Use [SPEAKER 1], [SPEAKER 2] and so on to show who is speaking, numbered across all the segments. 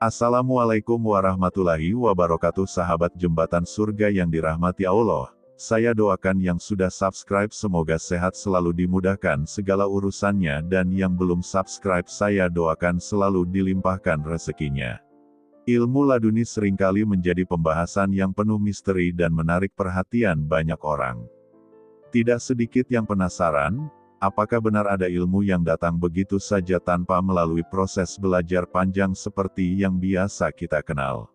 [SPEAKER 1] Assalamualaikum warahmatullahi wabarakatuh, sahabat jembatan surga yang dirahmati Allah. Saya doakan yang sudah subscribe semoga sehat selalu, dimudahkan segala urusannya, dan yang belum subscribe saya doakan selalu dilimpahkan rezekinya. Ilmu laduni seringkali menjadi pembahasan yang penuh misteri dan menarik perhatian banyak orang. Tidak sedikit yang penasaran, apakah benar ada ilmu yang datang begitu saja tanpa melalui proses belajar panjang seperti yang biasa kita kenal?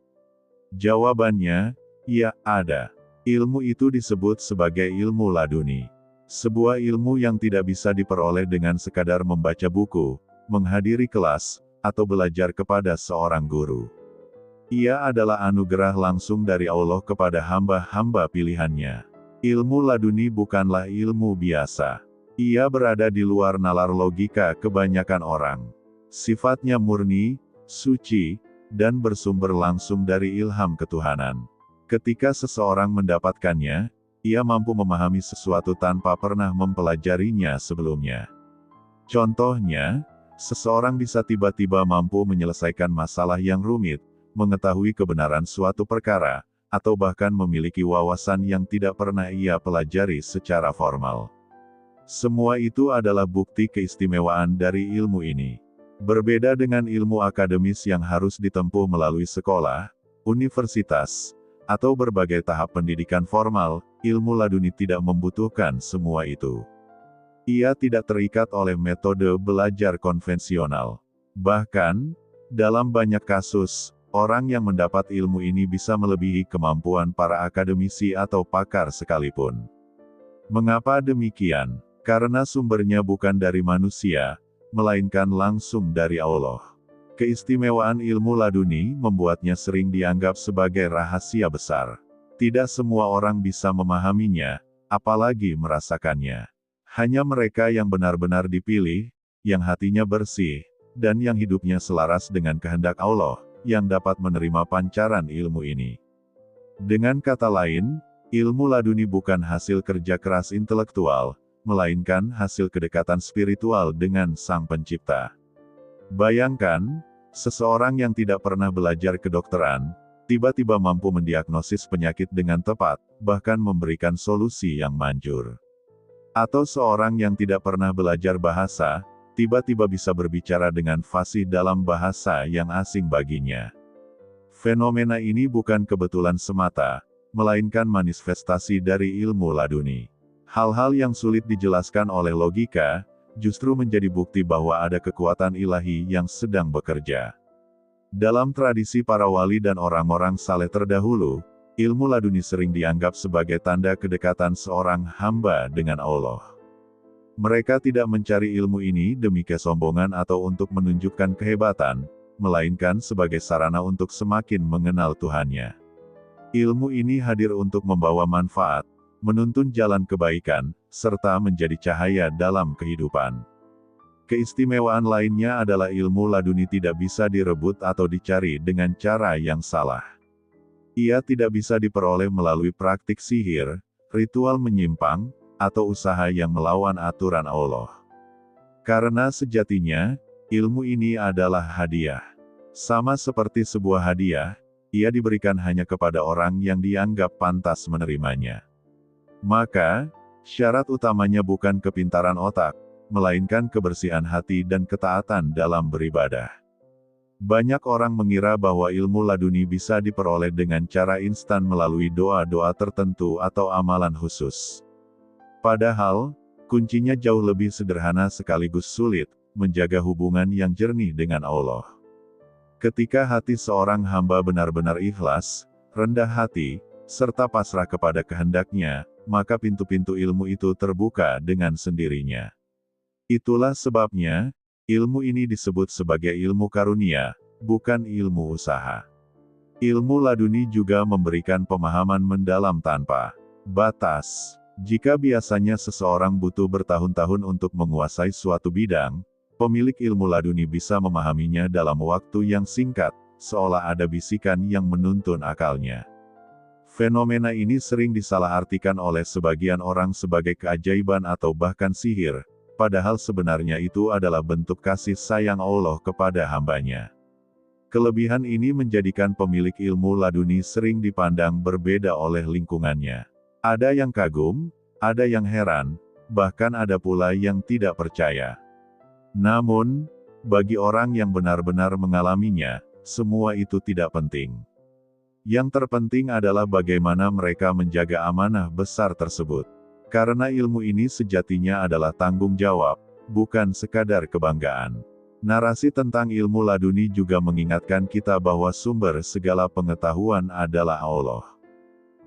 [SPEAKER 1] Jawabannya, ya, ada. Ilmu itu disebut sebagai ilmu laduni. Sebuah ilmu yang tidak bisa diperoleh dengan sekadar membaca buku, menghadiri kelas, atau belajar kepada seorang guru. Ia adalah anugerah langsung dari Allah kepada hamba-hamba pilihannya. Ilmu laduni bukanlah ilmu biasa. Ia berada di luar nalar logika kebanyakan orang. Sifatnya murni, suci, dan bersumber langsung dari ilham ketuhanan. Ketika seseorang mendapatkannya, ia mampu memahami sesuatu tanpa pernah mempelajarinya sebelumnya. Contohnya, seseorang bisa tiba-tiba mampu menyelesaikan masalah yang rumit, mengetahui kebenaran suatu perkara, atau bahkan memiliki wawasan yang tidak pernah ia pelajari secara formal. Semua itu adalah bukti keistimewaan dari ilmu ini. Berbeda dengan ilmu akademis yang harus ditempuh melalui sekolah, universitas, atau berbagai tahap pendidikan formal, ilmu laduni tidak membutuhkan semua itu. Ia tidak terikat oleh metode belajar konvensional. Bahkan, dalam banyak kasus, orang yang mendapat ilmu ini bisa melebihi kemampuan para akademisi atau pakar sekalipun. Mengapa demikian? Karena sumbernya bukan dari manusia, melainkan langsung dari Allah. Keistimewaan ilmu laduni membuatnya sering dianggap sebagai rahasia besar. Tidak semua orang bisa memahaminya, apalagi merasakannya. Hanya mereka yang benar-benar dipilih, yang hatinya bersih, dan yang hidupnya selaras dengan kehendak Allah, yang dapat menerima pancaran ilmu ini. Dengan kata lain, ilmu laduni bukan hasil kerja keras intelektual, melainkan hasil kedekatan spiritual dengan Sang Pencipta. Bayangkan, seseorang yang tidak pernah belajar kedokteran, tiba-tiba mampu mendiagnosis penyakit dengan tepat, bahkan memberikan solusi yang manjur. Atau seorang yang tidak pernah belajar bahasa, tiba-tiba bisa berbicara dengan fasih dalam bahasa yang asing baginya. Fenomena ini bukan kebetulan semata, melainkan manifestasi dari ilmu laduni. Hal-hal yang sulit dijelaskan oleh logika, justru menjadi bukti bahwa ada kekuatan ilahi yang sedang bekerja. Dalam tradisi para wali dan orang-orang saleh terdahulu, ilmu laduni sering dianggap sebagai tanda kedekatan seorang hamba dengan Allah. Mereka tidak mencari ilmu ini demi kesombongan atau untuk menunjukkan kehebatan, melainkan sebagai sarana untuk semakin mengenal Tuhannya. Ilmu ini hadir untuk membawa manfaat, menuntun jalan kebaikan, serta menjadi cahaya dalam kehidupan. Keistimewaan lainnya adalah ilmu laduni tidak bisa direbut atau dicari dengan cara yang salah. Ia tidak bisa diperoleh melalui praktik sihir, ritual menyimpang, atau usaha yang melawan aturan Allah. Karena sejatinya, ilmu ini adalah hadiah. Sama seperti sebuah hadiah, ia diberikan hanya kepada orang yang dianggap pantas menerimanya. Maka, syarat utamanya bukan kepintaran otak, melainkan kebersihan hati dan ketaatan dalam beribadah. Banyak orang mengira bahwa ilmu laduni bisa diperoleh dengan cara instan melalui doa-doa tertentu atau amalan khusus. Padahal, kuncinya jauh lebih sederhana sekaligus sulit, menjaga hubungan yang jernih dengan Allah. Ketika hati seorang hamba benar-benar ikhlas, rendah hati, serta pasrah kepada kehendak-Nya, maka pintu-pintu ilmu itu terbuka dengan sendirinya. Itulah sebabnya, ilmu ini disebut sebagai ilmu karunia, bukan ilmu usaha. Ilmu laduni juga memberikan pemahaman mendalam tanpa batas. Jika biasanya seseorang butuh bertahun-tahun untuk menguasai suatu bidang, pemilik ilmu laduni bisa memahaminya dalam waktu yang singkat, seolah ada bisikan yang menuntun akalnya. Fenomena ini sering disalahartikan oleh sebagian orang sebagai keajaiban atau bahkan sihir, padahal sebenarnya itu adalah bentuk kasih sayang Allah kepada hambanya. Kelebihan ini menjadikan pemilik ilmu laduni sering dipandang berbeda oleh lingkungannya. Ada yang kagum, ada yang heran, bahkan ada pula yang tidak percaya. Namun, bagi orang yang benar-benar mengalaminya, semua itu tidak penting. Yang terpenting adalah bagaimana mereka menjaga amanah besar tersebut. Karena ilmu ini sejatinya adalah tanggung jawab, bukan sekadar kebanggaan. Narasi tentang ilmu laduni juga mengingatkan kita bahwa sumber segala pengetahuan adalah Allah.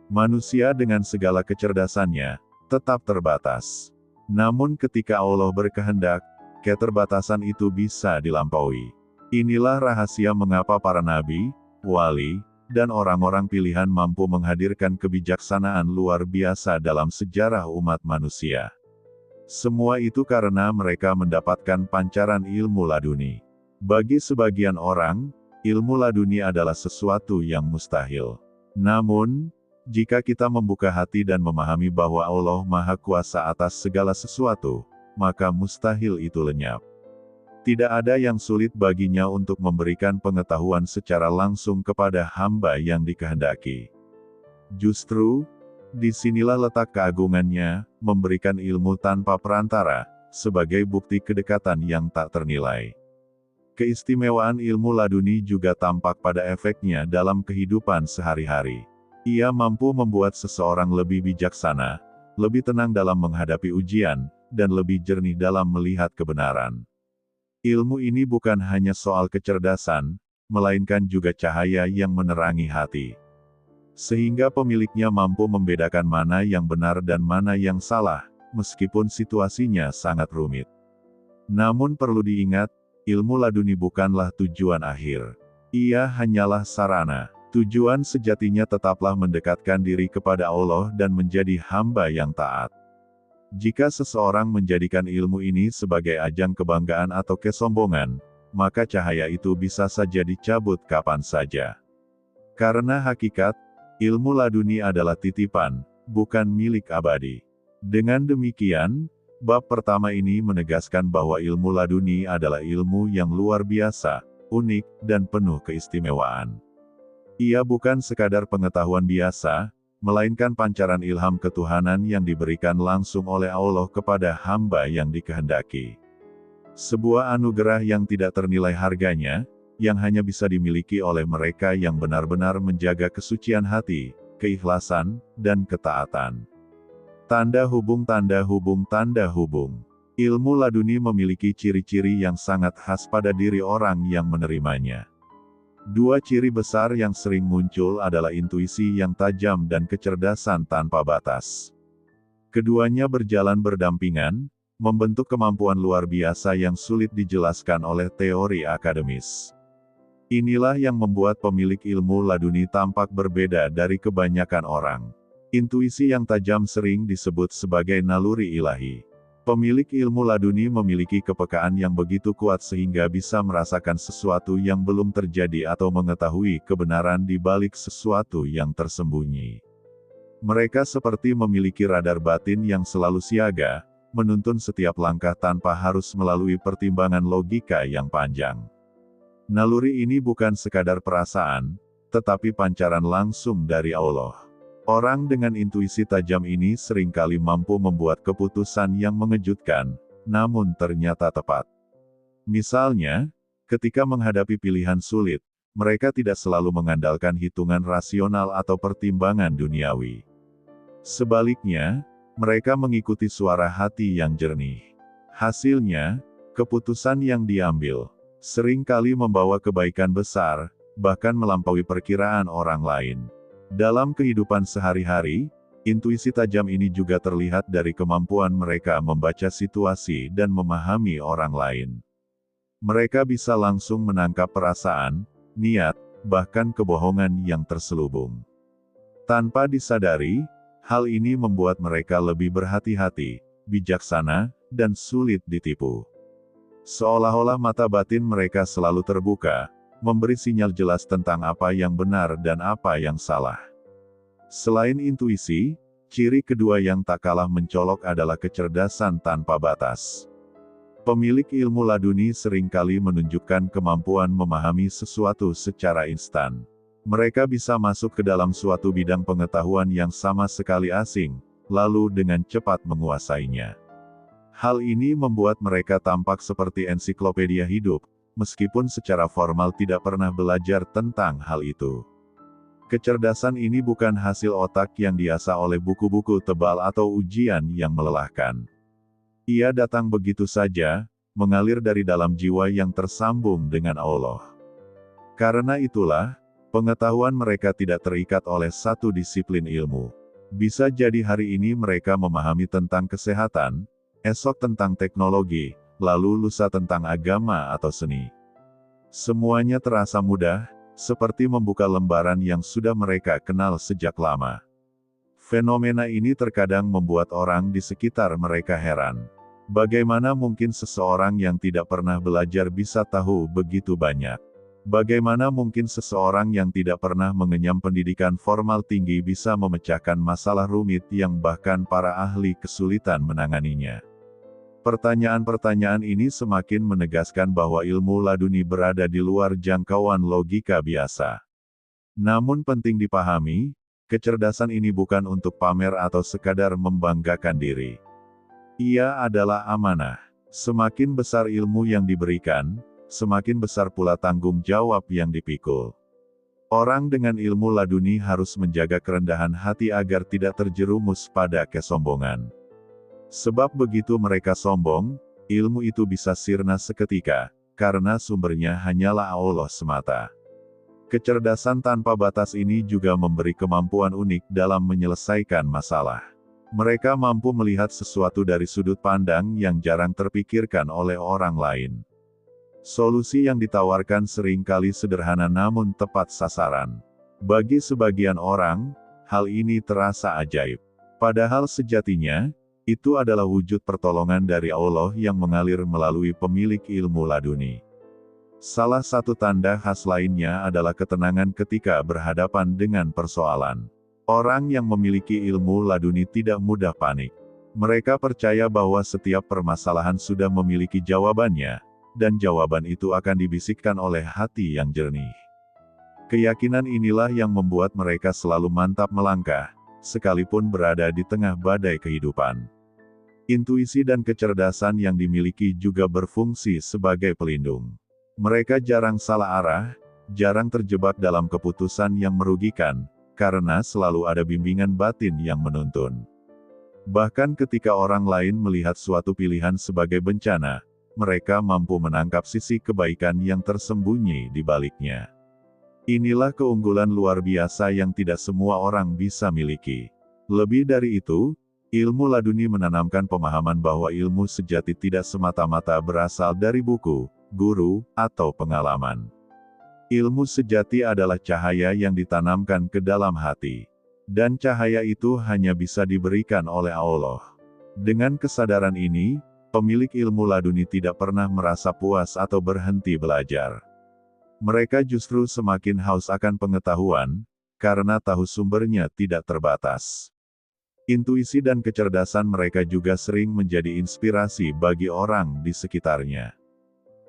[SPEAKER 1] Manusia dengan segala kecerdasannya, tetap terbatas. Namun ketika Allah berkehendak, keterbatasan itu bisa dilampaui. Inilah rahasia mengapa para nabi, wali, dan orang-orang pilihan mampu menghadirkan kebijaksanaan luar biasa dalam sejarah umat manusia. Semua itu karena mereka mendapatkan pancaran ilmu laduni. Bagi sebagian orang, ilmu laduni adalah sesuatu yang mustahil. Namun, jika kita membuka hati dan memahami bahwa Allah Maha Kuasa atas segala sesuatu, maka mustahil itu lenyap. Tidak ada yang sulit baginya untuk memberikan pengetahuan secara langsung kepada hamba yang dikehendaki. Justru, disinilah letak keagungannya, memberikan ilmu tanpa perantara, sebagai bukti kedekatan yang tak ternilai. Keistimewaan ilmu laduni juga tampak pada efeknya dalam kehidupan sehari-hari. Ia mampu membuat seseorang lebih bijaksana, lebih tenang dalam menghadapi ujian, dan lebih jernih dalam melihat kebenaran. Ilmu ini bukan hanya soal kecerdasan, melainkan juga cahaya yang menerangi hati. Sehingga pemiliknya mampu membedakan mana yang benar dan mana yang salah, meskipun situasinya sangat rumit. Namun perlu diingat, ilmu laduni bukanlah tujuan akhir. Ia hanyalah sarana. Tujuan sejatinya tetaplah mendekatkan diri kepada Allah dan menjadi hamba yang taat. Jika seseorang menjadikan ilmu ini sebagai ajang kebanggaan atau kesombongan, maka cahaya itu bisa saja dicabut kapan saja. Karena hakikat, ilmu laduni adalah titipan, bukan milik abadi. Dengan demikian, bab pertama ini menegaskan bahwa ilmu laduni adalah ilmu yang luar biasa, unik, dan penuh keistimewaan. Ia bukan sekadar pengetahuan biasa, melainkan pancaran ilham ketuhanan yang diberikan langsung oleh Allah kepada hamba yang dikehendaki. Sebuah anugerah yang tidak ternilai harganya, yang hanya bisa dimiliki oleh mereka yang benar-benar menjaga kesucian hati, keikhlasan, dan ketaatan. Tanda hubung. Ilmu laduni memiliki ciri-ciri yang sangat khas pada diri orang yang menerimanya. Dua ciri besar yang sering muncul adalah intuisi yang tajam dan kecerdasan tanpa batas. Keduanya berjalan berdampingan, membentuk kemampuan luar biasa yang sulit dijelaskan oleh teori akademis. Inilah yang membuat pemilik ilmu laduni tampak berbeda dari kebanyakan orang. Intuisi yang tajam sering disebut sebagai naluri ilahi. Pemilik ilmu laduni memiliki kepekaan yang begitu kuat sehingga bisa merasakan sesuatu yang belum terjadi atau mengetahui kebenaran di balik sesuatu yang tersembunyi. Mereka seperti memiliki radar batin yang selalu siaga, menuntun setiap langkah tanpa harus melalui pertimbangan logika yang panjang. Naluri ini bukan sekadar perasaan, tetapi pancaran langsung dari Allah. Orang dengan intuisi tajam ini seringkali mampu membuat keputusan yang mengejutkan, namun ternyata tepat. Misalnya, ketika menghadapi pilihan sulit, mereka tidak selalu mengandalkan hitungan rasional atau pertimbangan duniawi. Sebaliknya, mereka mengikuti suara hati yang jernih. Hasilnya, keputusan yang diambil seringkali membawa kebaikan besar, bahkan melampaui perkiraan orang lain. Dalam kehidupan sehari-hari, intuisi tajam ini juga terlihat dari kemampuan mereka membaca situasi dan memahami orang lain. Mereka bisa langsung menangkap perasaan, niat, bahkan kebohongan yang terselubung. Tanpa disadari, hal ini membuat mereka lebih berhati-hati, bijaksana, dan sulit ditipu. Seolah-olah mata batin mereka selalu terbuka, memberi sinyal jelas tentang apa yang benar dan apa yang salah. Selain intuisi, ciri kedua yang tak kalah mencolok adalah kecerdasan tanpa batas. Pemilik ilmu laduni seringkali menunjukkan kemampuan memahami sesuatu secara instan. Mereka bisa masuk ke dalam suatu bidang pengetahuan yang sama sekali asing, lalu dengan cepat menguasainya. Hal ini membuat mereka tampak seperti ensiklopedia hidup, meskipun secara formal tidak pernah belajar tentang hal itu. Kecerdasan ini bukan hasil otak yang diasah oleh buku-buku tebal atau ujian yang melelahkan. Ia datang begitu saja, mengalir dari dalam jiwa yang tersambung dengan Allah. Karena itulah, pengetahuan mereka tidak terikat oleh satu disiplin ilmu. Bisa jadi hari ini mereka memahami tentang kesehatan, esok tentang teknologi, lalu lusa tentang agama atau seni. Semuanya terasa mudah, seperti membuka lembaran yang sudah mereka kenal sejak lama. Fenomena ini terkadang membuat orang di sekitar mereka heran. Bagaimana mungkin seseorang yang tidak pernah belajar bisa tahu begitu banyak? Bagaimana mungkin seseorang yang tidak pernah mengenyam pendidikan formal tinggi bisa memecahkan masalah rumit yang bahkan para ahli kesulitan menanganinya? Pertanyaan-pertanyaan ini semakin menegaskan bahwa ilmu laduni berada di luar jangkauan logika biasa. Namun penting dipahami, kecerdasan ini bukan untuk pamer atau sekadar membanggakan diri. Ia adalah amanah. Semakin besar ilmu yang diberikan, semakin besar pula tanggung jawab yang dipikul. Orang dengan ilmu laduni harus menjaga kerendahan hati agar tidak terjerumus pada kesombongan. Sebab begitu mereka sombong, ilmu itu bisa sirna seketika, karena sumbernya hanyalah Allah semata. Kecerdasan tanpa batas ini juga memberi kemampuan unik dalam menyelesaikan masalah. Mereka mampu melihat sesuatu dari sudut pandang yang jarang terpikirkan oleh orang lain. Solusi yang ditawarkan seringkali sederhana namun tepat sasaran. Bagi sebagian orang, hal ini terasa ajaib. Padahal sejatinya, itu adalah wujud pertolongan dari Allah yang mengalir melalui pemilik ilmu laduni. Salah satu tanda khas lainnya adalah ketenangan ketika berhadapan dengan persoalan. Orang yang memiliki ilmu laduni tidak mudah panik. Mereka percaya bahwa setiap permasalahan sudah memiliki jawabannya, dan jawaban itu akan dibisikkan oleh hati yang jernih. Keyakinan inilah yang membuat mereka selalu mantap melangkah, sekalipun berada di tengah badai kehidupan. Intuisi dan kecerdasan yang dimiliki juga berfungsi sebagai pelindung. Mereka jarang salah arah, jarang terjebak dalam keputusan yang merugikan, karena selalu ada bimbingan batin yang menuntun. Bahkan ketika orang lain melihat suatu pilihan sebagai bencana, mereka mampu menangkap sisi kebaikan yang tersembunyi di baliknya. Inilah keunggulan luar biasa yang tidak semua orang bisa miliki. Lebih dari itu, ilmu laduni menanamkan pemahaman bahwa ilmu sejati tidak semata-mata berasal dari buku, guru, atau pengalaman. Ilmu sejati adalah cahaya yang ditanamkan ke dalam hati. Dan cahaya itu hanya bisa diberikan oleh Allah. Dengan kesadaran ini, pemilik ilmu laduni tidak pernah merasa puas atau berhenti belajar. Mereka justru semakin haus akan pengetahuan, karena tahu sumbernya tidak terbatas. Intuisi dan kecerdasan mereka juga sering menjadi inspirasi bagi orang di sekitarnya.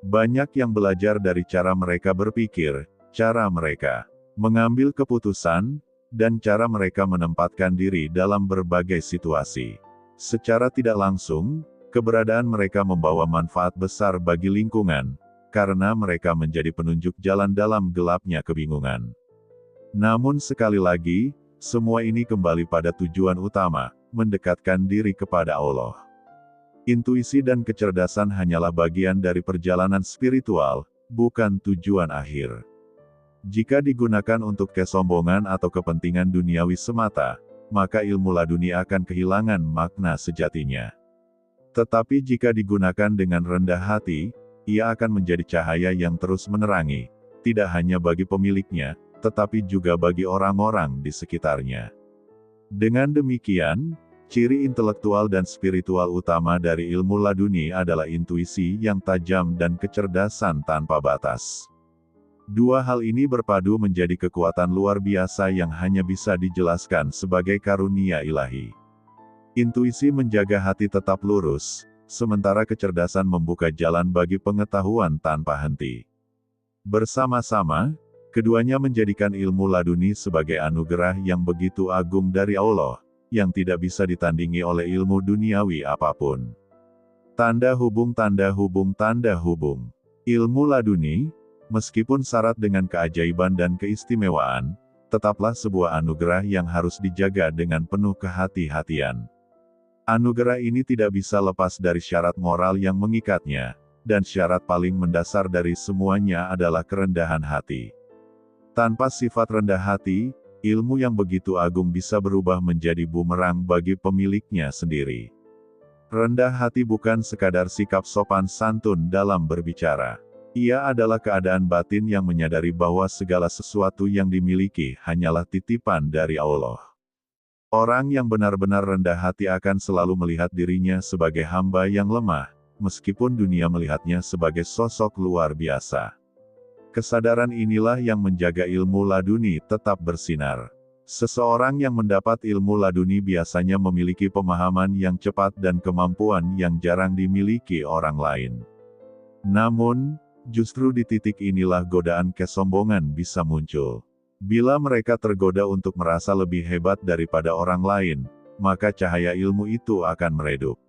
[SPEAKER 1] Banyak yang belajar dari cara mereka berpikir, cara mereka mengambil keputusan, dan cara mereka menempatkan diri dalam berbagai situasi. Secara tidak langsung, keberadaan mereka membawa manfaat besar bagi lingkungan, karena mereka menjadi penunjuk jalan dalam gelapnya kebingungan. Namun sekali lagi, semua ini kembali pada tujuan utama, mendekatkan diri kepada Allah. Intuisi dan kecerdasan hanyalah bagian dari perjalanan spiritual, bukan tujuan akhir. Jika digunakan untuk kesombongan atau kepentingan duniawi semata, maka ilmu laduni akan kehilangan makna sejatinya. Tetapi jika digunakan dengan rendah hati, ia akan menjadi cahaya yang terus menerangi, tidak hanya bagi pemiliknya, tetapi juga bagi orang-orang di sekitarnya. Dengan demikian, ciri intelektual dan spiritual utama dari ilmu laduni adalah intuisi yang tajam dan kecerdasan tanpa batas. Dua hal ini berpadu menjadi kekuatan luar biasa yang hanya bisa dijelaskan sebagai karunia ilahi. Intuisi menjaga hati tetap lurus, sementara kecerdasan membuka jalan bagi pengetahuan tanpa henti. Bersama-sama, keduanya menjadikan ilmu laduni sebagai anugerah yang begitu agung dari Allah, yang tidak bisa ditandingi oleh ilmu duniawi apapun. Tanda hubung. Ilmu laduni, meskipun syarat dengan keajaiban dan keistimewaan, tetaplah sebuah anugerah yang harus dijaga dengan penuh kehati-hatian. Anugerah ini tidak bisa lepas dari syarat moral yang mengikatnya, dan syarat paling mendasar dari semuanya adalah kerendahan hati. Tanpa sifat rendah hati, ilmu yang begitu agung bisa berubah menjadi bumerang bagi pemiliknya sendiri. Rendah hati bukan sekadar sikap sopan santun dalam berbicara. Ia adalah keadaan batin yang menyadari bahwa segala sesuatu yang dimiliki hanyalah titipan dari Allah. Orang yang benar-benar rendah hati akan selalu melihat dirinya sebagai hamba yang lemah, meskipun dunia melihatnya sebagai sosok luar biasa. Kesadaran inilah yang menjaga ilmu laduni tetap bersinar. Seseorang yang mendapat ilmu laduni biasanya memiliki pemahaman yang cepat dan kemampuan yang jarang dimiliki orang lain. Namun, justru di titik inilah godaan kesombongan bisa muncul. Bila mereka tergoda untuk merasa lebih hebat daripada orang lain, maka cahaya ilmu itu akan meredup.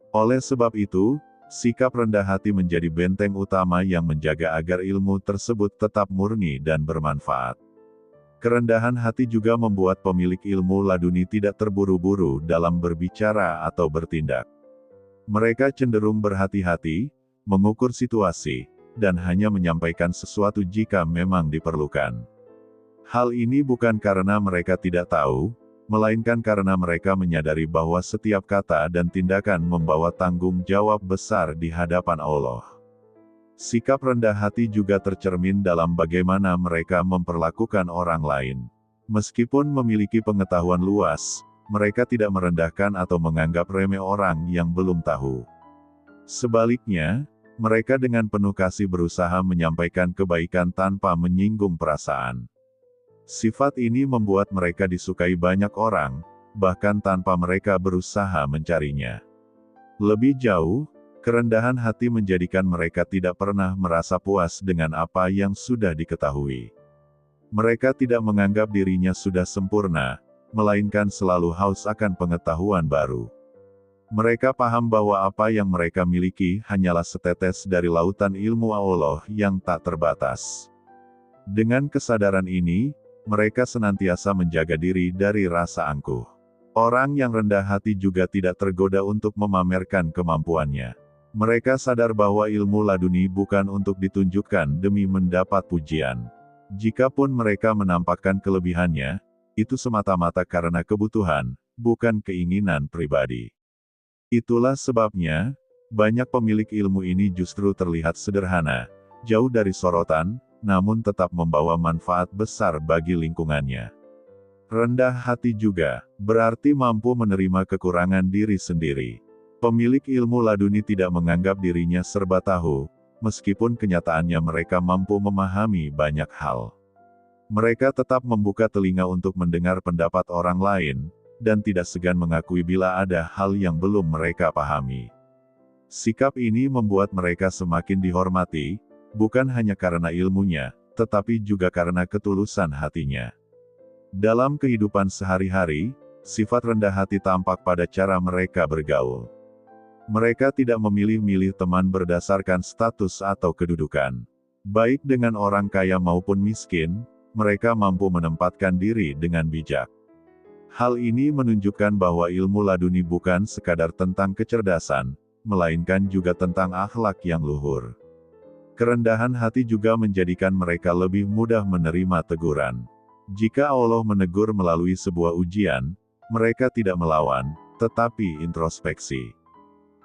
[SPEAKER 1] Oleh sebab itu, sikap rendah hati menjadi benteng utama yang menjaga agar ilmu tersebut tetap murni dan bermanfaat. Kerendahan hati juga membuat pemilik ilmu laduni tidak terburu-buru dalam berbicara atau bertindak. Mereka cenderung berhati-hati, mengukur situasi, dan hanya menyampaikan sesuatu jika memang diperlukan. Hal ini bukan karena mereka tidak tahu, melainkan karena mereka menyadari bahwa setiap kata dan tindakan membawa tanggung jawab besar di hadapan Allah. Sikap rendah hati juga tercermin dalam bagaimana mereka memperlakukan orang lain. Meskipun memiliki pengetahuan luas, mereka tidak merendahkan atau menganggap remeh orang yang belum tahu. Sebaliknya, mereka dengan penuh kasih berusaha menyampaikan kebaikan tanpa menyinggung perasaan. Sifat ini membuat mereka disukai banyak orang, bahkan tanpa mereka berusaha mencarinya. Lebih jauh, kerendahan hati menjadikan mereka tidak pernah merasa puas dengan apa yang sudah diketahui. Mereka tidak menganggap dirinya sudah sempurna, melainkan selalu haus akan pengetahuan baru. Mereka paham bahwa apa yang mereka miliki hanyalah setetes dari lautan ilmu Allah yang tak terbatas. Dengan kesadaran ini, mereka senantiasa menjaga diri dari rasa angkuh. Orang yang rendah hati juga tidak tergoda untuk memamerkan kemampuannya. Mereka sadar bahwa ilmu laduni bukan untuk ditunjukkan demi mendapat pujian. Jikapun mereka menampakkan kelebihannya, itu semata-mata karena kebutuhan, bukan keinginan pribadi. Itulah sebabnya, banyak pemilik ilmu ini justru terlihat sederhana, jauh dari sorotan, namun tetap membawa manfaat besar bagi lingkungannya. Rendah hati juga berarti mampu menerima kekurangan diri sendiri. Pemilik ilmu laduni tidak menganggap dirinya serba tahu, meskipun kenyataannya mereka mampu memahami banyak hal. Mereka tetap membuka telinga untuk mendengar pendapat orang lain, dan tidak segan mengakui bila ada hal yang belum mereka pahami. Sikap ini membuat mereka semakin dihormati, bukan hanya karena ilmunya, tetapi juga karena ketulusan hatinya. Dalam kehidupan sehari-hari, sifat rendah hati tampak pada cara mereka bergaul. Mereka tidak memilih-milih teman berdasarkan status atau kedudukan. Baik dengan orang kaya maupun miskin, mereka mampu menempatkan diri dengan bijak. Hal ini menunjukkan bahwa ilmu laduni bukan sekadar tentang kecerdasan, melainkan juga tentang akhlak yang luhur. Kerendahan hati juga menjadikan mereka lebih mudah menerima teguran. Jika Allah menegur melalui sebuah ujian, mereka tidak melawan, tetapi introspeksi.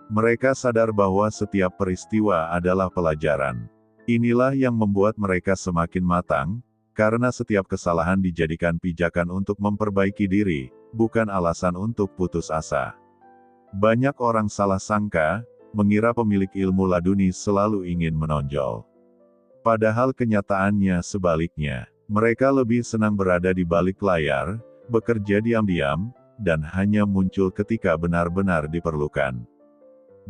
[SPEAKER 1] Mereka sadar bahwa setiap peristiwa adalah pelajaran. Inilah yang membuat mereka semakin matang, karena setiap kesalahan dijadikan pijakan untuk memperbaiki diri, bukan alasan untuk putus asa. Banyak orang salah sangka, mengira pemilik ilmu laduni selalu ingin menonjol. Padahal kenyataannya sebaliknya. Mereka lebih senang berada di balik layar, bekerja diam-diam, dan hanya muncul ketika benar-benar diperlukan.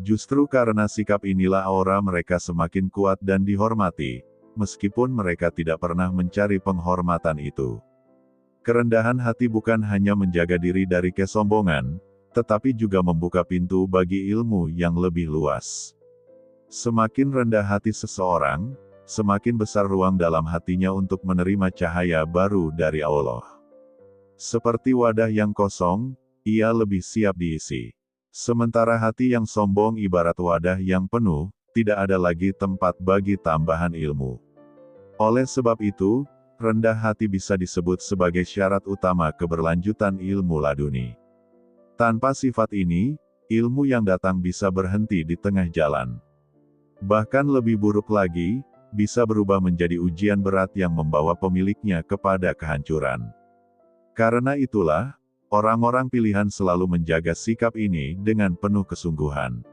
[SPEAKER 1] Justru karena sikap inilah aura mereka semakin kuat dan dihormati, meskipun mereka tidak pernah mencari penghormatan itu. Kerendahan hati bukan hanya menjaga diri dari kesombongan, tetapi juga membuka pintu bagi ilmu yang lebih luas. Semakin rendah hati seseorang, semakin besar ruang dalam hatinya untuk menerima cahaya baru dari Allah. Seperti wadah yang kosong, ia lebih siap diisi. Sementara hati yang sombong ibarat wadah yang penuh, tidak ada lagi tempat bagi tambahan ilmu. Oleh sebab itu, rendah hati bisa disebut sebagai syarat utama keberlanjutan ilmu laduni. Tanpa sifat ini, ilmu yang datang bisa berhenti di tengah jalan. Bahkan lebih buruk lagi, bisa berubah menjadi ujian berat yang membawa pemiliknya kepada kehancuran. Karena itulah, orang-orang pilihan selalu menjaga sikap ini dengan penuh kesungguhan.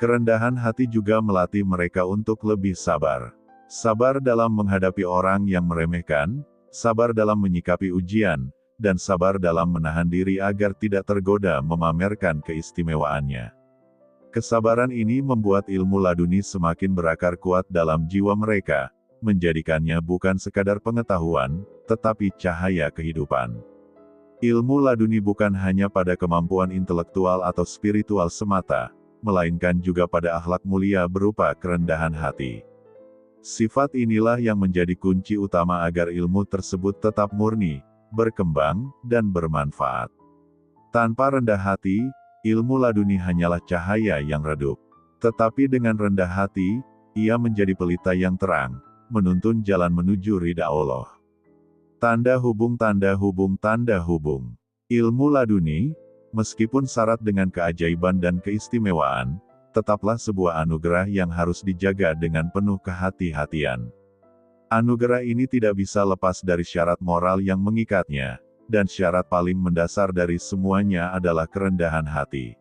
[SPEAKER 1] Kerendahan hati juga melatih mereka untuk lebih sabar. Sabar dalam menghadapi orang yang meremehkan, sabar dalam menyikapi ujian, dan sabar dalam menahan diri agar tidak tergoda memamerkan keistimewaannya. Kesabaran ini membuat ilmu laduni semakin berakar kuat dalam jiwa mereka, menjadikannya bukan sekadar pengetahuan, tetapi cahaya kehidupan. Ilmu laduni bukan hanya pada kemampuan intelektual atau spiritual semata, melainkan juga pada akhlak mulia berupa kerendahan hati. Sifat inilah yang menjadi kunci utama agar ilmu tersebut tetap murni, berkembang, dan bermanfaat. Tanpa rendah hati, ilmu laduni hanyalah cahaya yang redup. Tetapi dengan rendah hati, ia menjadi pelita yang terang, menuntun jalan menuju ridha Allah. Tanda hubung, tanda hubung, tanda hubung. Ilmu laduni, meskipun syarat dengan keajaiban dan keistimewaan, tetaplah sebuah anugerah yang harus dijaga dengan penuh kehati-hatian. Anugerah ini tidak bisa lepas dari syarat moral yang mengikatnya, dan syarat paling mendasar dari semuanya adalah kerendahan hati.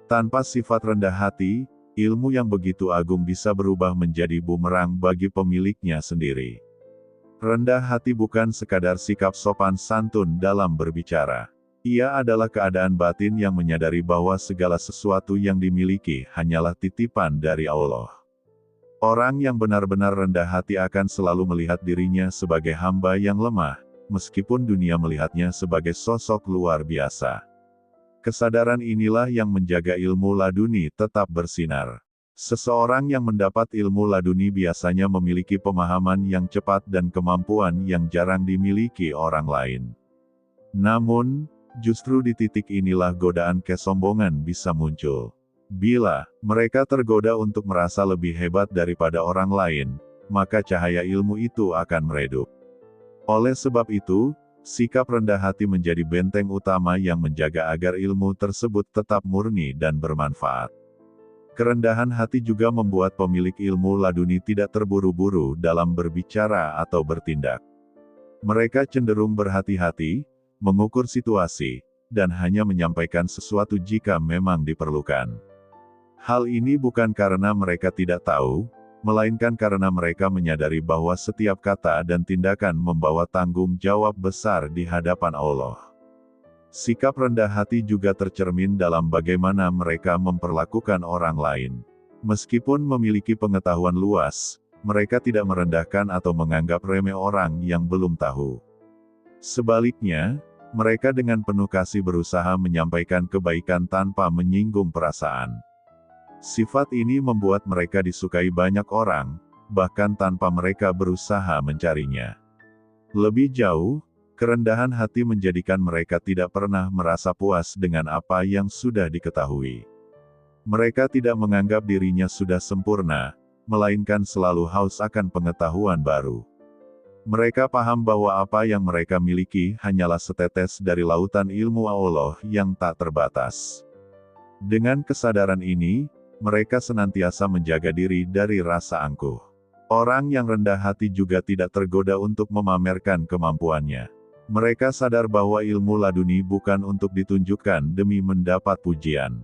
[SPEAKER 1] Tanpa sifat rendah hati, ilmu yang begitu agung bisa berubah menjadi bumerang bagi pemiliknya sendiri. Rendah hati bukan sekadar sikap sopan santun dalam berbicara. Ia adalah keadaan batin yang menyadari bahwa segala sesuatu yang dimiliki hanyalah titipan dari Allah. Orang yang benar-benar rendah hati akan selalu melihat dirinya sebagai hamba yang lemah, meskipun dunia melihatnya sebagai sosok luar biasa. Kesadaran inilah yang menjaga ilmu laduni tetap bersinar. Seseorang yang mendapat ilmu laduni biasanya memiliki pemahaman yang cepat dan kemampuan yang jarang dimiliki orang lain. Namun, justru di titik inilah godaan kesombongan bisa muncul. Bila mereka tergoda untuk merasa lebih hebat daripada orang lain, maka cahaya ilmu itu akan meredup. Oleh sebab itu, sikap rendah hati menjadi benteng utama yang menjaga agar ilmu tersebut tetap murni dan bermanfaat. Kerendahan hati juga membuat pemilik ilmu laduni tidak terburu-buru dalam berbicara atau bertindak. Mereka cenderung berhati-hati, mengukur situasi, dan hanya menyampaikan sesuatu jika memang diperlukan. Hal ini bukan karena mereka tidak tahu, melainkan karena mereka menyadari bahwa setiap kata dan tindakan membawa tanggung jawab besar di hadapan Allah. Sikap rendah hati juga tercermin dalam bagaimana mereka memperlakukan orang lain. Meskipun memiliki pengetahuan luas, mereka tidak merendahkan atau menganggap remeh orang yang belum tahu. Sebaliknya, mereka dengan penuh kasih berusaha menyampaikan kebaikan tanpa menyinggung perasaan. Sifat ini membuat mereka disukai banyak orang, bahkan tanpa mereka berusaha mencarinya. Lebih jauh, kerendahan hati menjadikan mereka tidak pernah merasa puas dengan apa yang sudah diketahui. Mereka tidak menganggap dirinya sudah sempurna, melainkan selalu haus akan pengetahuan baru. Mereka paham bahwa apa yang mereka miliki hanyalah setetes dari lautan ilmu Allah yang tak terbatas. Dengan kesadaran ini, mereka senantiasa menjaga diri dari rasa angkuh. Orang yang rendah hati juga tidak tergoda untuk memamerkan kemampuannya. Mereka sadar bahwa ilmu laduni bukan untuk ditunjukkan demi mendapat pujian.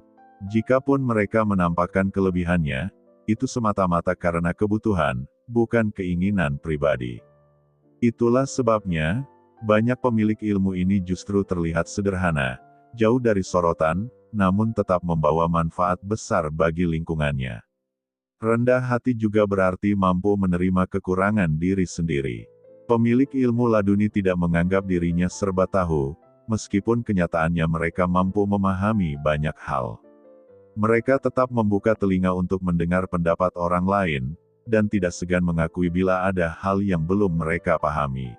[SPEAKER 1] Jikapun mereka menampakkan kelebihannya, itu semata-mata karena kebutuhan, bukan keinginan pribadi. Itulah sebabnya, banyak pemilik ilmu ini justru terlihat sederhana, jauh dari sorotan, namun tetap membawa manfaat besar bagi lingkungannya. Rendah hati juga berarti mampu menerima kekurangan diri sendiri. Pemilik ilmu laduni tidak menganggap dirinya serba tahu, meskipun kenyataannya mereka mampu memahami banyak hal. Mereka tetap membuka telinga untuk mendengar pendapat orang lain, dan tidak segan mengakui bila ada hal yang belum mereka pahami.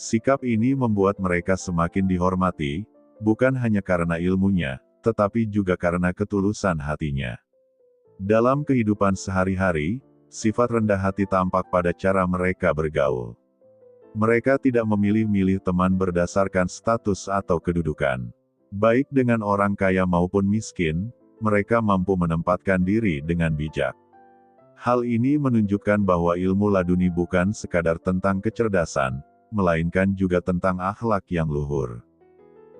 [SPEAKER 1] Sikap ini membuat mereka semakin dihormati, bukan hanya karena ilmunya, tetapi juga karena ketulusan hatinya. Dalam kehidupan sehari-hari, sifat rendah hati tampak pada cara mereka bergaul. Mereka tidak memilih-milih teman berdasarkan status atau kedudukan. Baik dengan orang kaya maupun miskin, mereka mampu menempatkan diri dengan bijak. Hal ini menunjukkan bahwa ilmu laduni bukan sekadar tentang kecerdasan, melainkan juga tentang akhlak yang luhur.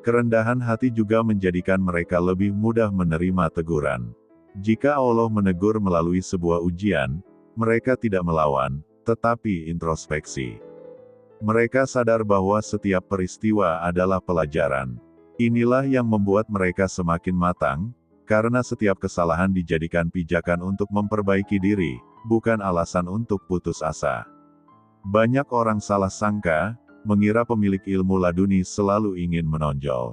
[SPEAKER 1] Kerendahan hati juga menjadikan mereka lebih mudah menerima teguran. Jika Allah menegur melalui sebuah ujian, mereka tidak melawan, tetapi introspeksi. Mereka sadar bahwa setiap peristiwa adalah pelajaran. Inilah yang membuat mereka semakin matang, karena setiap kesalahan dijadikan pijakan untuk memperbaiki diri, bukan alasan untuk putus asa. Banyak orang salah sangka, mengira pemilik ilmu laduni selalu ingin menonjol.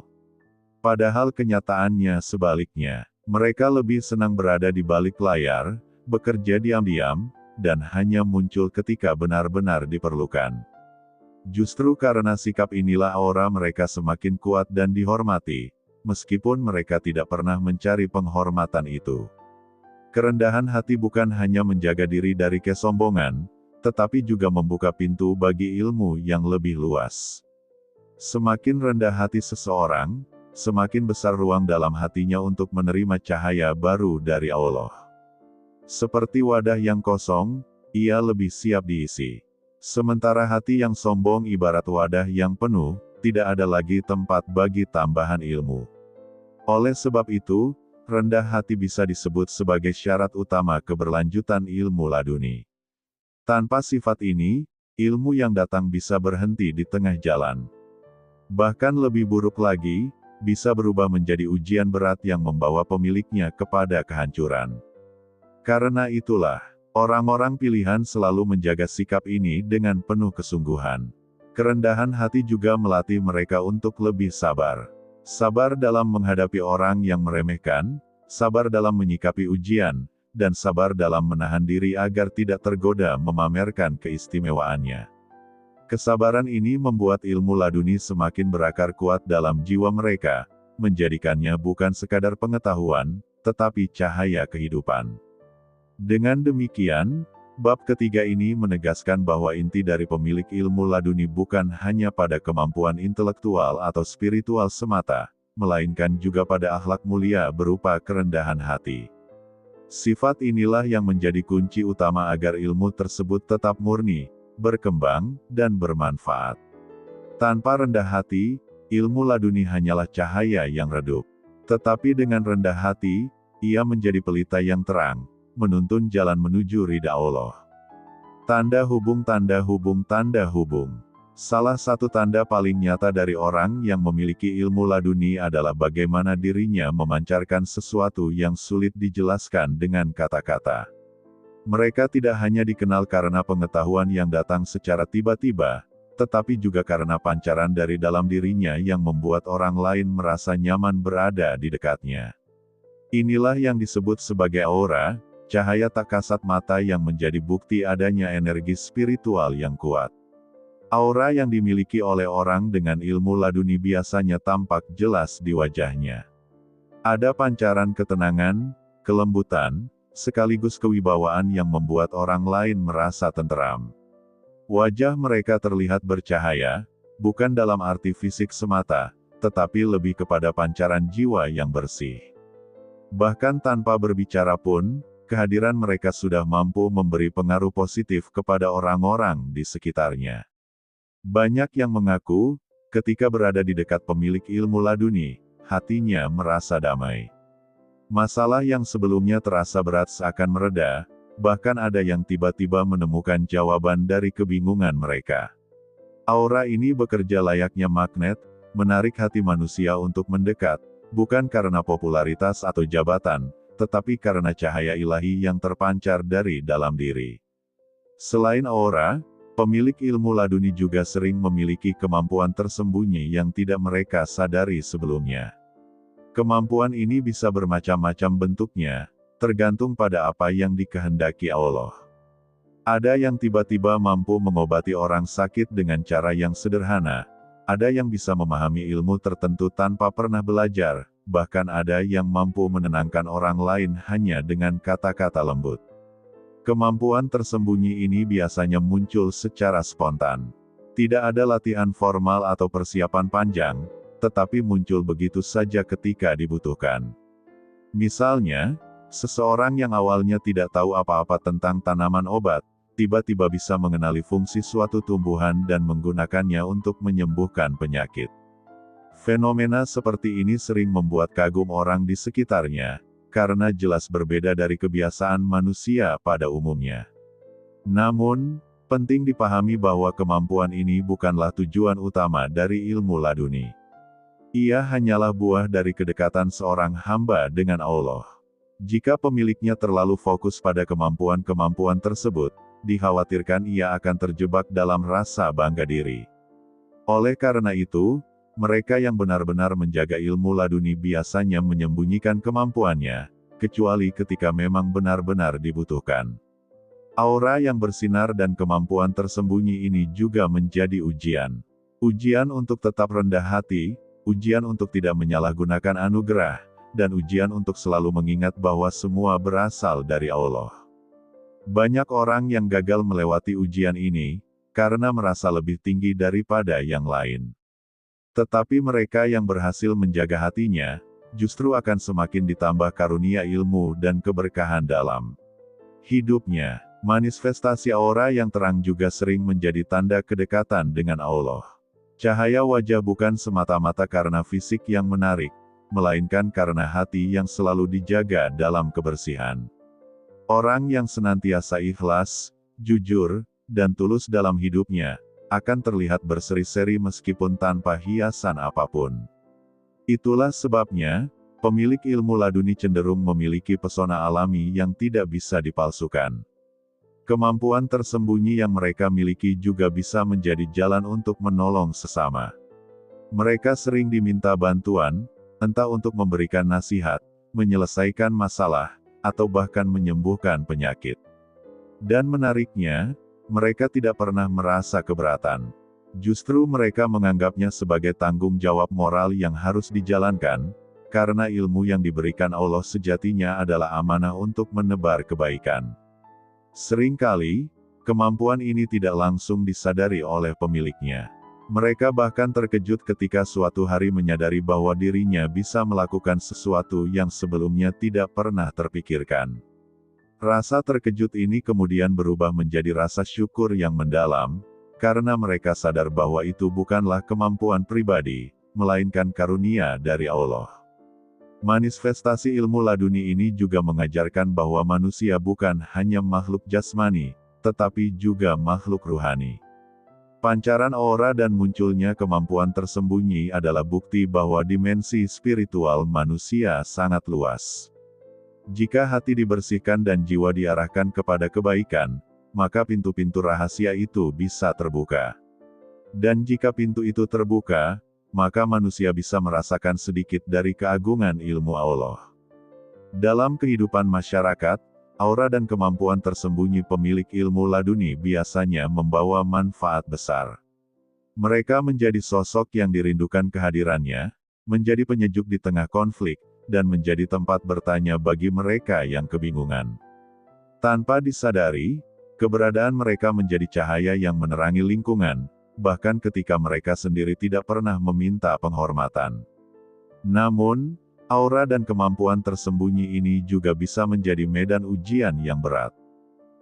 [SPEAKER 1] Padahal kenyataannya sebaliknya. Mereka lebih senang berada di balik layar, bekerja diam-diam, dan hanya muncul ketika benar-benar diperlukan. Justru karena sikap inilah aura mereka semakin kuat dan dihormati, meskipun mereka tidak pernah mencari penghormatan itu. Kerendahan hati bukan hanya menjaga diri dari kesombongan, tetapi juga membuka pintu bagi ilmu yang lebih luas. Semakin rendah hati seseorang, semakin besar ruang dalam hatinya untuk menerima cahaya baru dari Allah. Seperti wadah yang kosong, ia lebih siap diisi. Sementara hati yang sombong ibarat wadah yang penuh, tidak ada lagi tempat bagi tambahan ilmu. Oleh sebab itu, rendah hati bisa disebut sebagai syarat utama keberlanjutan ilmu laduni. Tanpa sifat ini, ilmu yang datang bisa berhenti di tengah jalan. Bahkan lebih buruk lagi, bisa berubah menjadi ujian berat yang membawa pemiliknya kepada kehancuran. Karena itulah, orang-orang pilihan selalu menjaga sikap ini dengan penuh kesungguhan. Kerendahan hati juga melatih mereka untuk lebih sabar. Sabar dalam menghadapi orang yang meremehkan, sabar dalam menyikapi ujian, dan sabar dalam menahan diri agar tidak tergoda memamerkan keistimewaannya. Kesabaran ini membuat ilmu laduni semakin berakar kuat dalam jiwa mereka, menjadikannya bukan sekadar pengetahuan, tetapi cahaya kehidupan. Dengan demikian, bab ketiga ini menegaskan bahwa inti dari pemilik ilmu laduni bukan hanya pada kemampuan intelektual atau spiritual semata, melainkan juga pada akhlak mulia berupa kerendahan hati. Sifat inilah yang menjadi kunci utama agar ilmu tersebut tetap murni, berkembang, dan bermanfaat. Tanpa rendah hati, ilmu laduni hanyalah cahaya yang redup. Tetapi dengan rendah hati, ia menjadi pelita yang terang, menuntun jalan menuju ridha Allah. Tanda hubung, tanda hubung, tanda hubung. Salah satu tanda paling nyata dari orang yang memiliki ilmu laduni adalah bagaimana dirinya memancarkan sesuatu yang sulit dijelaskan dengan kata-kata. Mereka tidak hanya dikenal karena pengetahuan yang datang secara tiba-tiba, tetapi juga karena pancaran dari dalam dirinya yang membuat orang lain merasa nyaman berada di dekatnya. Inilah yang disebut sebagai aura, cahaya tak kasat mata yang menjadi bukti adanya energi spiritual yang kuat. Aura yang dimiliki oleh orang dengan ilmu laduni biasanya tampak jelas di wajahnya. Ada pancaran ketenangan, kelembutan, sekaligus kewibawaan yang membuat orang lain merasa tenteram. Wajah mereka terlihat bercahaya, bukan dalam arti fisik semata, tetapi lebih kepada pancaran jiwa yang bersih. Bahkan tanpa berbicara pun, kehadiran mereka sudah mampu memberi pengaruh positif kepada orang-orang di sekitarnya. Banyak yang mengaku, ketika berada di dekat pemilik ilmu laduni, hatinya merasa damai. Masalah yang sebelumnya terasa berat seakan mereda, bahkan ada yang tiba-tiba menemukan jawaban dari kebingungan mereka. Aura ini bekerja layaknya magnet, menarik hati manusia untuk mendekat, bukan karena popularitas atau jabatan, tetapi karena cahaya ilahi yang terpancar dari dalam diri. Selain aura, pemilik ilmu laduni juga sering memiliki kemampuan tersembunyi yang tidak mereka sadari sebelumnya. Kemampuan ini bisa bermacam-macam bentuknya, tergantung pada apa yang dikehendaki Allah. Ada yang tiba-tiba mampu mengobati orang sakit dengan cara yang sederhana, ada yang bisa memahami ilmu tertentu tanpa pernah belajar, bahkan ada yang mampu menenangkan orang lain hanya dengan kata-kata lembut. Kemampuan tersembunyi ini biasanya muncul secara spontan. Tidak ada latihan formal atau persiapan panjang, tetapi muncul begitu saja ketika dibutuhkan. Misalnya, seseorang yang awalnya tidak tahu apa-apa tentang tanaman obat, tiba-tiba bisa mengenali fungsi suatu tumbuhan dan menggunakannya untuk menyembuhkan penyakit. Fenomena seperti ini sering membuat kagum orang di sekitarnya, karena jelas berbeda dari kebiasaan manusia pada umumnya. Namun, penting dipahami bahwa kemampuan ini bukanlah tujuan utama dari ilmu laduni. Ia hanyalah buah dari kedekatan seorang hamba dengan Allah. Jika pemiliknya terlalu fokus pada kemampuan-kemampuan tersebut, dikhawatirkan ia akan terjebak dalam rasa bangga diri. Oleh karena itu, mereka yang benar-benar menjaga ilmu laduni biasanya menyembunyikan kemampuannya, kecuali ketika memang benar-benar dibutuhkan. Aura yang bersinar dan kemampuan tersembunyi ini juga menjadi ujian. Ujian untuk tetap rendah hati, ujian untuk tidak menyalahgunakan anugerah, dan ujian untuk selalu mengingat bahwa semua berasal dari Allah. Banyak orang yang gagal melewati ujian ini, karena merasa lebih tinggi daripada yang lain. Tetapi mereka yang berhasil menjaga hatinya, justru akan semakin ditambah karunia ilmu dan keberkahan dalam hidupnya. Manifestasi aura yang terang juga sering menjadi tanda kedekatan dengan Allah. Cahaya wajah bukan semata-mata karena fisik yang menarik, melainkan karena hati yang selalu dijaga dalam kebersihan. Orang yang senantiasa ikhlas, jujur, dan tulus dalam hidupnya, akan terlihat berseri-seri meskipun tanpa hiasan apapun. Itulah sebabnya, pemilik ilmu laduni cenderung memiliki pesona alami yang tidak bisa dipalsukan. Kemampuan tersembunyi yang mereka miliki juga bisa menjadi jalan untuk menolong sesama. Mereka sering diminta bantuan, entah untuk memberikan nasihat, menyelesaikan masalah, atau bahkan menyembuhkan penyakit. Dan menariknya, mereka tidak pernah merasa keberatan. Justru mereka menganggapnya sebagai tanggung jawab moral yang harus dijalankan, karena ilmu yang diberikan Allah sejatinya adalah amanah untuk menebar kebaikan. Seringkali, kemampuan ini tidak langsung disadari oleh pemiliknya. Mereka bahkan terkejut ketika suatu hari menyadari bahwa dirinya bisa melakukan sesuatu yang sebelumnya tidak pernah terpikirkan. Rasa terkejut ini kemudian berubah menjadi rasa syukur yang mendalam, karena mereka sadar bahwa itu bukanlah kemampuan pribadi, melainkan karunia dari Allah. Manifestasi ilmu laduni ini juga mengajarkan bahwa manusia bukan hanya makhluk jasmani, tetapi juga makhluk ruhani. Pancaran aura dan munculnya kemampuan tersembunyi adalah bukti bahwa dimensi spiritual manusia sangat luas. Jika hati dibersihkan dan jiwa diarahkan kepada kebaikan, maka pintu-pintu rahasia itu bisa terbuka. Dan jika pintu itu terbuka, maka manusia bisa merasakan sedikit dari keagungan ilmu Allah. Dalam kehidupan masyarakat, aura dan kemampuan tersembunyi pemilik ilmu laduni biasanya membawa manfaat besar. Mereka menjadi sosok yang dirindukan kehadirannya, menjadi penyejuk di tengah konflik, dan menjadi tempat bertanya bagi mereka yang kebingungan. Tanpa disadari, keberadaan mereka menjadi cahaya yang menerangi lingkungan, bahkan ketika mereka sendiri tidak pernah meminta penghormatan. Namun, aura dan kemampuan tersembunyi ini juga bisa menjadi medan ujian yang berat.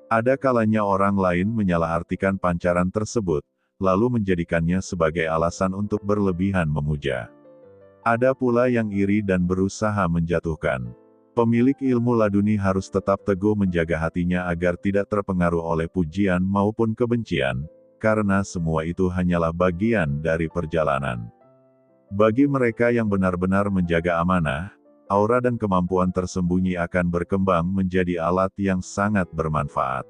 [SPEAKER 1] Ada kalanya orang lain menyalahartikan pancaran tersebut, lalu menjadikannya sebagai alasan untuk berlebihan memuja. Ada pula yang iri dan berusaha menjatuhkan. Pemilik ilmu laduni harus tetap teguh menjaga hatinya agar tidak terpengaruh oleh pujian maupun kebencian, karena semua itu hanyalah bagian dari perjalanan. Bagi mereka yang benar-benar menjaga amanah, aura dan kemampuan tersembunyi akan berkembang menjadi alat yang sangat bermanfaat.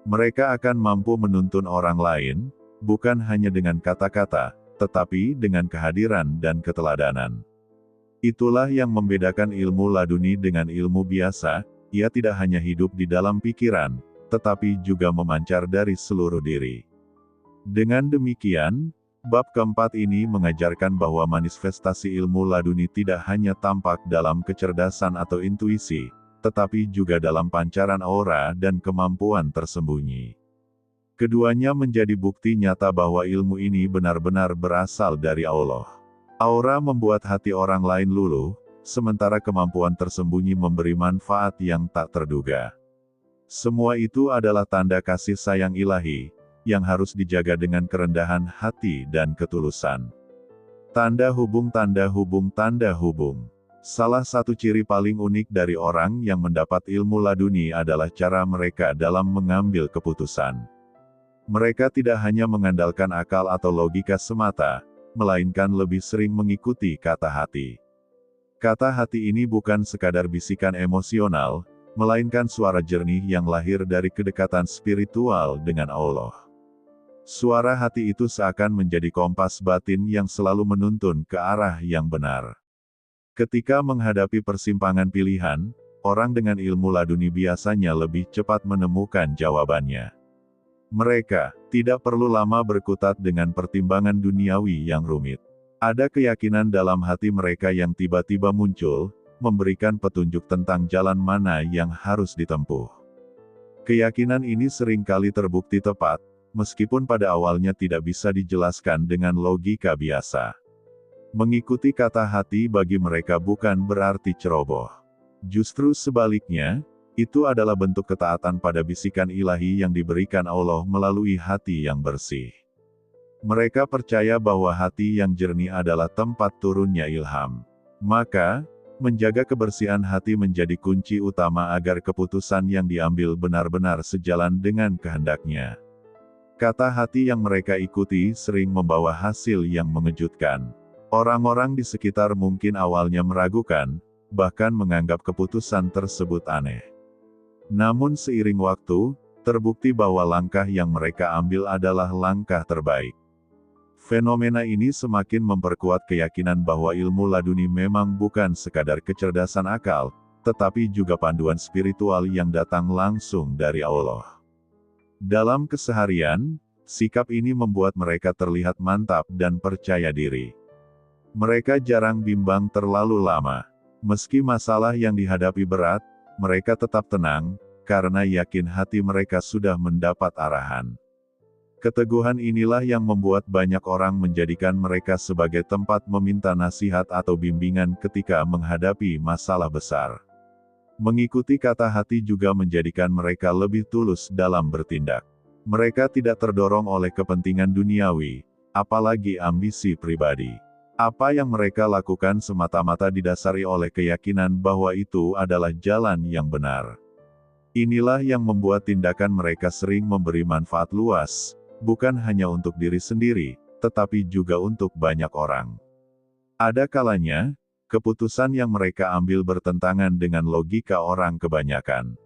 [SPEAKER 1] Mereka akan mampu menuntun orang lain, bukan hanya dengan kata-kata, tetapi dengan kehadiran dan keteladanan. Itulah yang membedakan ilmu laduni dengan ilmu biasa, ia tidak hanya hidup di dalam pikiran, tetapi juga memancar dari seluruh diri. Dengan demikian, bab keempat ini mengajarkan bahwa manifestasi ilmu laduni tidak hanya tampak dalam kecerdasan atau intuisi, tetapi juga dalam pancaran aura dan kemampuan tersembunyi. Keduanya menjadi bukti nyata bahwa ilmu ini benar-benar berasal dari Allah. Aura membuat hati orang lain luluh, sementara kemampuan tersembunyi memberi manfaat yang tak terduga. Semua itu adalah tanda kasih sayang ilahi, yang harus dijaga dengan kerendahan hati dan ketulusan. Tanda hubung, tanda hubung, tanda hubung. Salah satu ciri paling unik dari orang yang mendapat ilmu laduni adalah cara mereka dalam mengambil keputusan. Mereka tidak hanya mengandalkan akal atau logika semata, melainkan lebih sering mengikuti kata hati. Kata hati ini bukan sekadar bisikan emosional, melainkan suara jernih yang lahir dari kedekatan spiritual dengan Allah. Suara hati itu seakan menjadi kompas batin yang selalu menuntun ke arah yang benar. Ketika menghadapi persimpangan pilihan, orang dengan ilmu laduni biasanya lebih cepat menemukan jawabannya. Mereka tidak perlu lama berkutat dengan pertimbangan duniawi yang rumit. Ada keyakinan dalam hati mereka yang tiba-tiba muncul, memberikan petunjuk tentang jalan mana yang harus ditempuh. Keyakinan ini seringkali terbukti tepat, meskipun pada awalnya tidak bisa dijelaskan dengan logika biasa. Mengikuti kata hati bagi mereka bukan berarti ceroboh. Justru sebaliknya, itu adalah bentuk ketaatan pada bisikan ilahi yang diberikan Allah melalui hati yang bersih. Mereka percaya bahwa hati yang jernih adalah tempat turunnya ilham. Maka, menjaga kebersihan hati menjadi kunci utama agar keputusan yang diambil benar-benar sejalan dengan kehendaknya. Kata hati yang mereka ikuti sering membawa hasil yang mengejutkan. Orang-orang di sekitar mungkin awalnya meragukan, bahkan menganggap keputusan tersebut aneh. Namun seiring waktu, terbukti bahwa langkah yang mereka ambil adalah langkah terbaik. Fenomena ini semakin memperkuat keyakinan bahwa ilmu laduni memang bukan sekadar kecerdasan akal, tetapi juga panduan spiritual yang datang langsung dari Allah. Dalam keseharian, sikap ini membuat mereka terlihat mantap dan percaya diri. Mereka jarang bimbang terlalu lama. Meski masalah yang dihadapi berat, mereka tetap tenang, karena yakin hati mereka sudah mendapat arahan. Keteguhan inilah yang membuat banyak orang menjadikan mereka sebagai tempat meminta nasihat atau bimbingan ketika menghadapi masalah besar. Mengikuti kata hati juga menjadikan mereka lebih tulus dalam bertindak. Mereka tidak terdorong oleh kepentingan duniawi, apalagi ambisi pribadi. Apa yang mereka lakukan semata-mata didasari oleh keyakinan bahwa itu adalah jalan yang benar. Inilah yang membuat tindakan mereka sering memberi manfaat luas, bukan hanya untuk diri sendiri, tetapi juga untuk banyak orang. Ada kalanya, keputusan yang mereka ambil bertentangan dengan logika orang kebanyakan.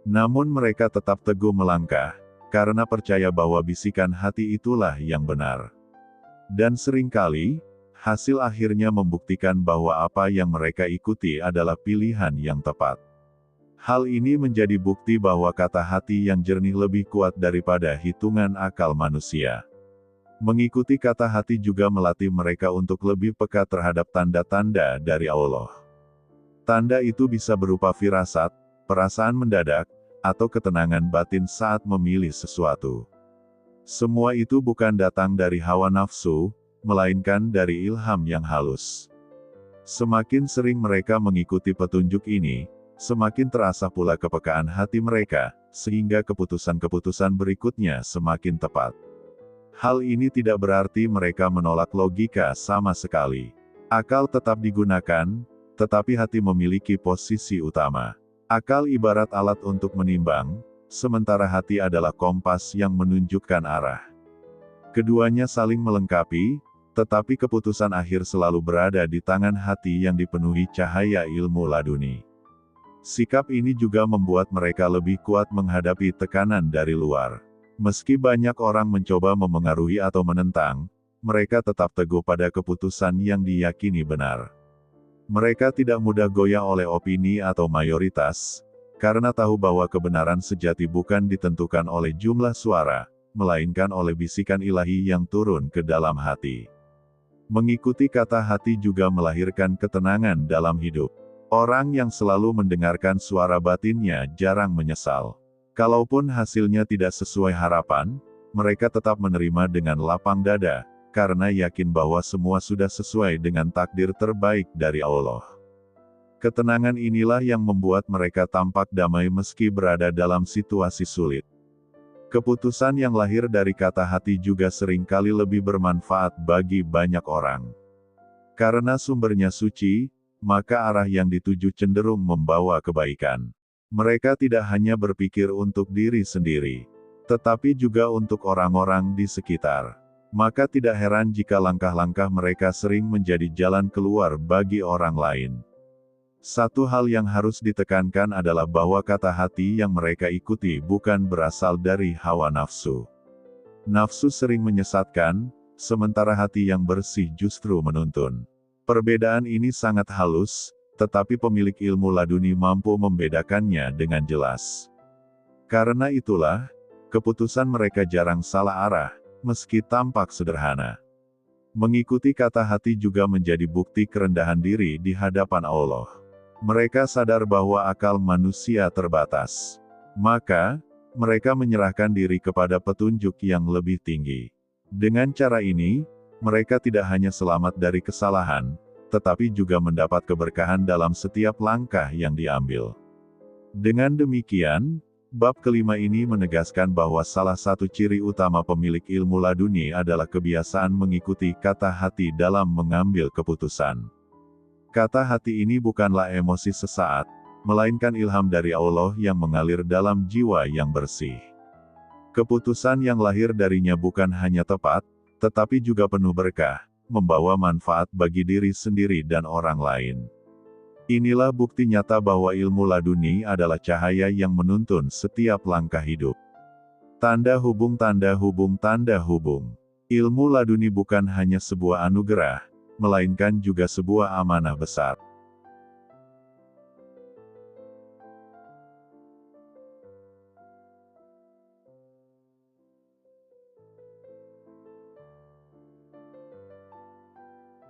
[SPEAKER 1] Namun mereka tetap teguh melangkah, karena percaya bahwa bisikan hati itulah yang benar. Dan seringkali, hasil akhirnya membuktikan bahwa apa yang mereka ikuti adalah pilihan yang tepat. Hal ini menjadi bukti bahwa kata hati yang jernih lebih kuat daripada hitungan akal manusia. Mengikuti kata hati juga melatih mereka untuk lebih peka terhadap tanda-tanda dari Allah. Tanda itu bisa berupa firasat, perasaan mendadak, atau ketenangan batin saat memilih sesuatu. Semua itu bukan datang dari hawa nafsu, melainkan dari ilham yang halus. Semakin sering mereka mengikuti petunjuk ini, semakin terasa pula kepekaan hati mereka, sehingga keputusan-keputusan berikutnya semakin tepat. Hal ini tidak berarti mereka menolak logika sama sekali. Akal tetap digunakan, tetapi hati memiliki posisi utama. Akal ibarat alat untuk menimbang, sementara hati adalah kompas yang menunjukkan arah. Keduanya saling melengkapi, Tetapi keputusan akhir selalu berada di tangan hati yang dipenuhi cahaya ilmu laduni. Sikap ini juga membuat mereka lebih kuat menghadapi tekanan dari luar. Meski banyak orang mencoba memengaruhi atau menentang, mereka tetap teguh pada keputusan yang diyakini benar. Mereka tidak mudah goyah oleh opini atau mayoritas, karena tahu bahwa kebenaran sejati bukan ditentukan oleh jumlah suara, melainkan oleh bisikan ilahi yang turun ke dalam hati. Mengikuti kata hati juga melahirkan ketenangan dalam hidup. Orang yang selalu mendengarkan suara batinnya jarang menyesal. Kalaupun hasilnya tidak sesuai harapan, mereka tetap menerima dengan lapang dada, karena yakin bahwa semua sudah sesuai dengan takdir terbaik dari Allah. Ketenangan inilah yang membuat mereka tampak damai meski berada dalam situasi sulit. Keputusan yang lahir dari kata hati juga seringkali lebih bermanfaat bagi banyak orang. Karena sumbernya suci, maka arah yang dituju cenderung membawa kebaikan. Mereka tidak hanya berpikir untuk diri sendiri, tetapi juga untuk orang-orang di sekitar. Maka tidak heran jika langkah-langkah mereka sering menjadi jalan keluar bagi orang lain. Satu hal yang harus ditekankan adalah bahwa kata hati yang mereka ikuti bukan berasal dari hawa nafsu. Nafsu sering menyesatkan, sementara hati yang bersih justru menuntun. Perbedaan ini sangat halus, tetapi pemilik ilmu laduni mampu membedakannya dengan jelas. Karena itulah, keputusan mereka jarang salah arah, meski tampak sederhana. Mengikuti kata hati juga menjadi bukti kerendahan diri di hadapan Allah. Mereka sadar bahwa akal manusia terbatas. Maka, mereka menyerahkan diri kepada petunjuk yang lebih tinggi. Dengan cara ini, mereka tidak hanya selamat dari kesalahan, tetapi juga mendapat keberkahan dalam setiap langkah yang diambil. Dengan demikian, bab kelima ini menegaskan bahwa salah satu ciri utama pemilik ilmu laduni adalah kebiasaan mengikuti kata hati dalam mengambil keputusan. Kata hati ini bukanlah emosi sesaat, melainkan ilham dari Allah yang mengalir dalam jiwa yang bersih. Keputusan yang lahir darinya bukan hanya tepat, tetapi juga penuh berkah, membawa manfaat bagi diri sendiri dan orang lain. Inilah bukti nyata bahwa ilmu laduni adalah cahaya yang menuntun setiap langkah hidup. Tanda hubung tanda hubung tanda hubung. Ilmu laduni bukan hanya sebuah anugerah, melainkan juga sebuah amanah besar.